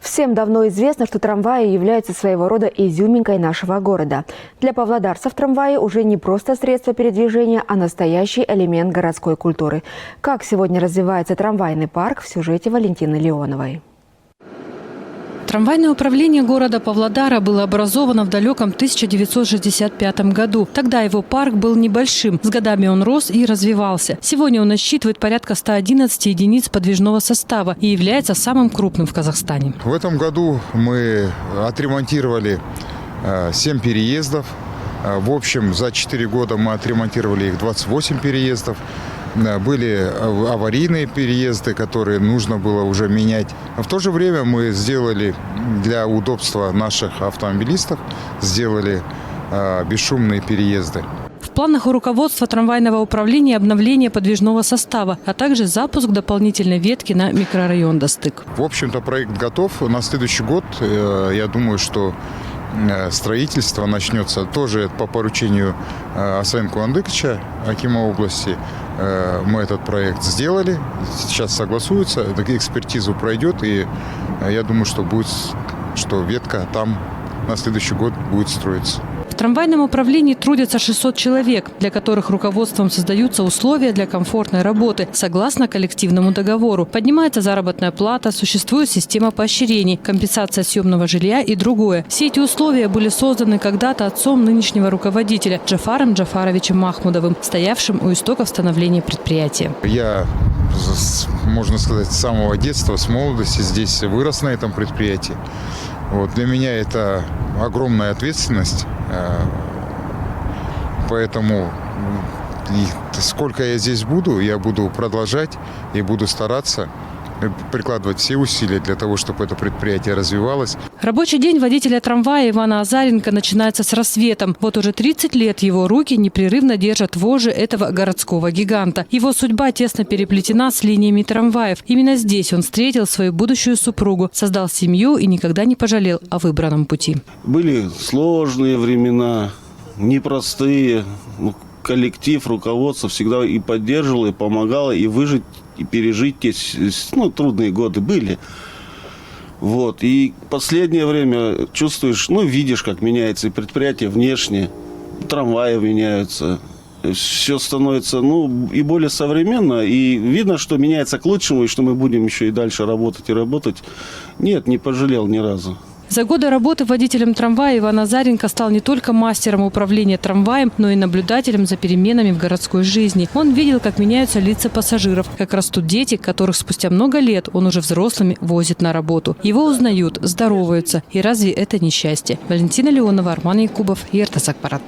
Всем давно известно, что трамваи являются своего рода изюминкой нашего города. Для павлодарцев трамваи уже не просто средство передвижения, а настоящий элемент городской культуры. Как сегодня развивается трамвайный парк, в сюжете Валентины Леоновой. Трамвайное управление города Павлодара было образовано в далеком 1965 году. Тогда его парк был небольшим. С годами он рос и развивался. Сегодня он насчитывает порядка 111 единиц подвижного состава и является самым крупным в Казахстане. В этом году мы отремонтировали 7 переездов. В общем, за 4 года мы отремонтировали их 28 переездов. Были аварийные переезды, которые нужно было уже менять. В то же время мы сделали для удобства наших автомобилистов, сделали бесшумные переезды. В планах у руководства трамвайного управления обновление подвижного состава, а также запуск дополнительной ветки на микрорайон Достык. В общем-то, проект готов. На следующий год, я думаю, что строительство начнется тоже по поручению Асаен Куандыковича, акима области. Мы этот проект сделали, сейчас согласуется, экспертизу пройдет, и я думаю, что ветка там на следующий год будет строиться. В трамвайном управлении трудятся 600 человек, для которых руководством создаются условия для комфортной работы, согласно коллективному договору. Поднимается заработная плата, существует система поощрений, компенсация съемного жилья и другое. Все эти условия были созданы когда-то отцом нынешнего руководителя Джафаром Джафаровичем Махмудовым, стоявшим у истоков становления предприятия. Я, можно сказать, с самого детства, с молодости здесь вырос на этом предприятии. Для меня это огромная ответственность, поэтому сколько я здесь буду, я буду продолжать и буду стараться прикладывать все усилия для того, чтобы это предприятие развивалось. Рабочий день водителя трамвая Ивана Азаренко начинается с рассветом. Вот уже 30 лет его руки непрерывно держат вожжи этого городского гиганта. Его судьба тесно переплетена с линиями трамваев. Именно здесь он встретил свою будущую супругу, создал семью и никогда не пожалел о выбранном пути. Были сложные времена, непростые. Коллектив, руководство всегда и поддерживало, и помогало, и выжить, и пережить те трудные годы были. И последнее время чувствуешь, видишь, как меняется и предприятие внешне, трамваи меняются, все становится, и более современно, и видно, что меняется к лучшему, и что мы будем еще и дальше работать и работать. Нет, не пожалел ни разу. За годы работы водителем трамвая Иван Азаренко стал не только мастером управления трамваем, но и наблюдателем за переменами в городской жизни. Он видел, как меняются лица пассажиров, как растут дети, которых спустя много лет он уже взрослыми возит на работу. Его узнают, здороваются. И разве это не счастье? Валентина Леонова, Арман Якубов, Ертас Акпарат.